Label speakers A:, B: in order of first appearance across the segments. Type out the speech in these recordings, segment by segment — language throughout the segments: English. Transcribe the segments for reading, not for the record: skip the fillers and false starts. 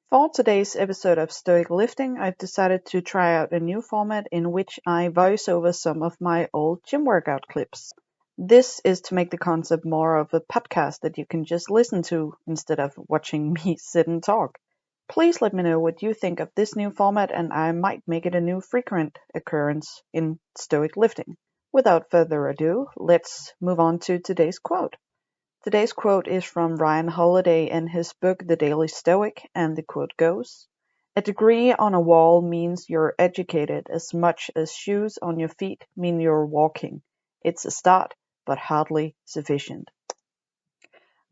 A: For today's episode of Stoic Lifting, I've decided to try out a new format in which I voice over some of my old gym workout clips. This is to make the concept more of a podcast that you can just listen to instead of watching me sit and talk. Please let me know what you think of this new format, and I might make it a new frequent occurrence in Stoic Lifting. Without further ado, let's move on to today's quote. Today's quote is from Ryan Holiday in his book The Daily Stoic, and the quote goes, "A degree on a wall means you're educated as much as shoes on your feet mean you're walking. It's a start, but hardly sufficient."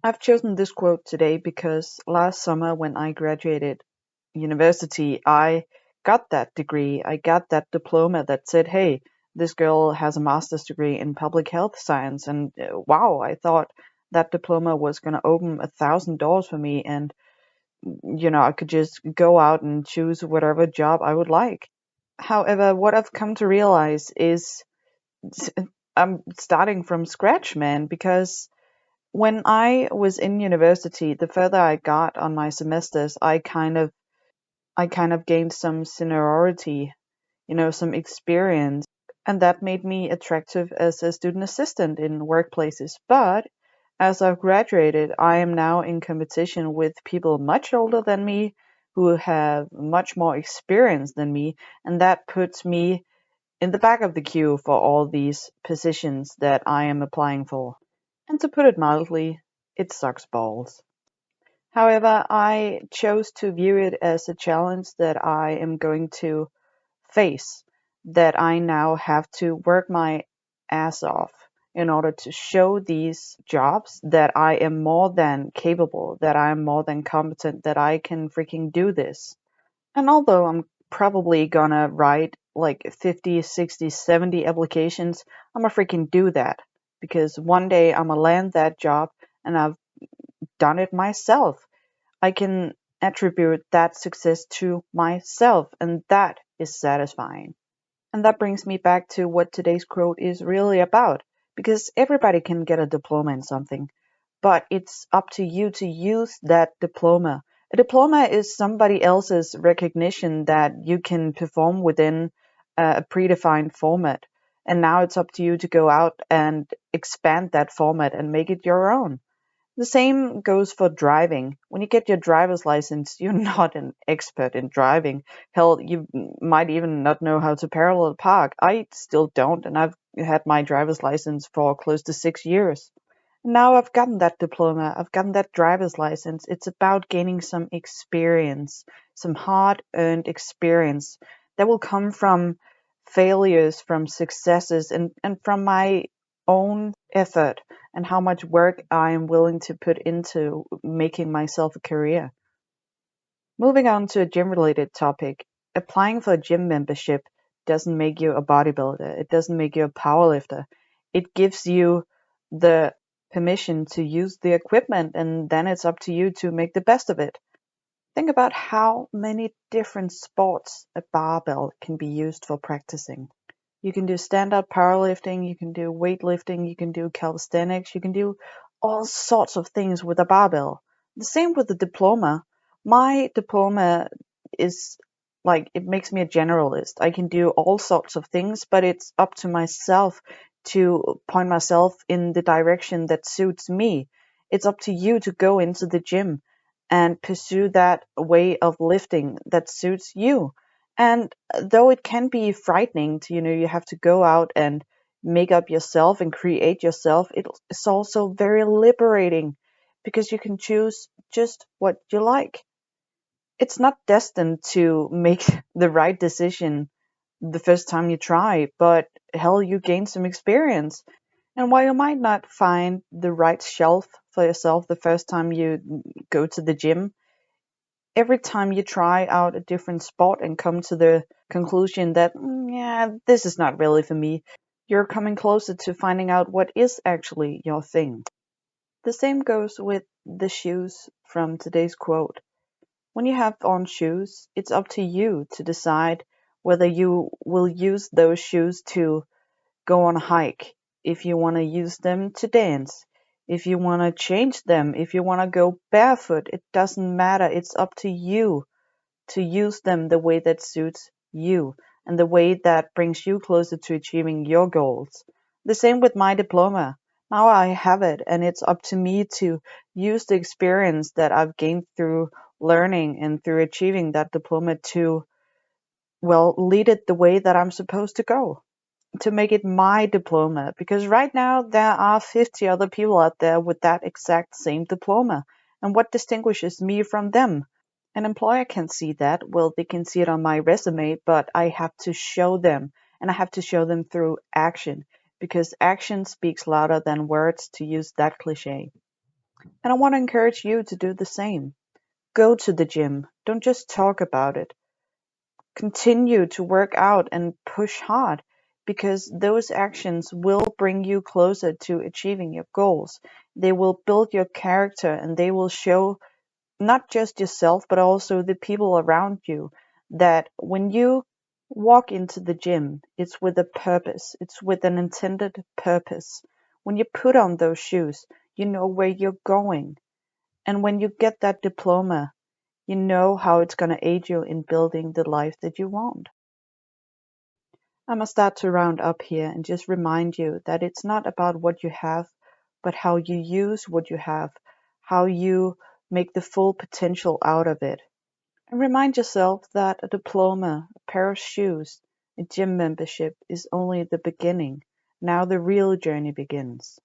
A: I've chosen this quote today because last summer when I graduated university, I got that degree. I got that diploma that said, hey, this girl has a master's degree in public health science. And wow, I thought that diploma was going to open 1,000 doors for me. And, I could just go out and choose whatever job I would like. However, what I've come to realize is I'm starting from scratch, man, because when I was in university, the further I got on my semesters, I kind of gained some seniority, some experience, and that made me attractive as a student assistant in workplaces. But as I've graduated, I am now in competition with people much older than me who have much more experience than me, and that puts me in the back of the queue for all these positions that I am applying for. And to put it mildly, it sucks balls. However, I chose to view it as a challenge that I am going to face, that I now have to work my ass off in order to show these jobs that I am more than capable, that I am more than competent, that I can freaking do this. And although I'm probably gonna write like 50, 60, 70 applications, I'm gonna freaking do that because one day I'm gonna land that job and I've done it myself. I can attribute that success to myself, and that is satisfying. And that brings me back to what today's quote is really about, because everybody can get a diploma in something, but it's up to you to use that diploma. A diploma is somebody else's recognition that you can perform within a predefined format. And now it's up to you to go out and expand that format and make it your own. The same goes for driving. When you get your driver's license, you're not an expert in driving. Hell, you might even not know how to parallel park. I still don't, and I've had my driver's license for close to 6 years. Now I've gotten that diploma, I've gotten that driver's license. It's about gaining some experience, some hard earned experience that will come from failures, from successes, and from my own effort and how much work I am willing to put into making myself a career. Moving on to a gym related topic, applying for a gym membership doesn't make you a bodybuilder, it doesn't make you a powerlifter. It gives you the permission to use the equipment, and then it's up to you to make the best of it. Think about how many different sports a barbell can be used for practicing. You can do stand-up powerlifting, you can do weightlifting, you can do calisthenics, you can do all sorts of things with a barbell. The same with the diploma. My diploma is like, it makes me a generalist. I can do all sorts of things, but it's up to myself to point myself in the direction that suits me. It's up to you to go into the gym and pursue that way of lifting that suits you. And though it can be frightening to, you have to go out and make up yourself and create yourself, it's also very liberating because you can choose just what you like. It's not destined to make the right decision the first time you try, but hell, you gain some experience. And while you might not find the right shelf for yourself the first time you go to the gym, every time you try out a different sport and come to the conclusion that, yeah, this is not really for me, you're coming closer to finding out what is actually your thing. The same goes with the shoes from today's quote. When you have on shoes, it's up to you to decide whether you will use those shoes to go on a hike, if you want to use them to dance, If you want to change them, if you want to go barefoot, it doesn't matter. It's up to you to use them the way that suits you and the way that brings you closer to achieving your goals. The same with my diploma. Now I have it, and it's up to me to use the experience that I've gained through learning and through achieving that diploma to, well, lead it the way that I'm supposed to go, to make it my diploma. Because right now there are 50 other people out there with that exact same diploma. And what distinguishes me from them? An employer can see that. Well, they can see it on my resume, but I have to show them, and I have to show them through action, because action speaks louder than words, to use that cliche. And I want to encourage you to do the same. Go to the gym. Don't just talk about it. Continue to work out and push hard, because those actions will bring you closer to achieving your goals. They will build your character, and they will show not just yourself, but also the people around you, that when you walk into the gym, it's with a purpose, it's with an intended purpose. When you put on those shoes, you know where you're going. And when you get that diploma, you know how it's going to aid you in building the life that you want. I must start to round up here and just remind you that it's not about what you have, but how you use what you have, how you make the full potential out of it. And remind yourself that a diploma, a pair of shoes, a gym membership is only the beginning. Now the real journey begins.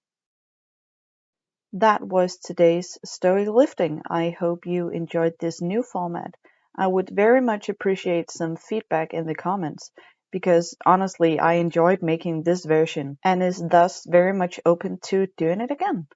A: That was today's Stoic Lifting. I hope you enjoyed this new format. I would very much appreciate some feedback in the comments, because honestly, I enjoyed making this version and is thus very much open to doing it again.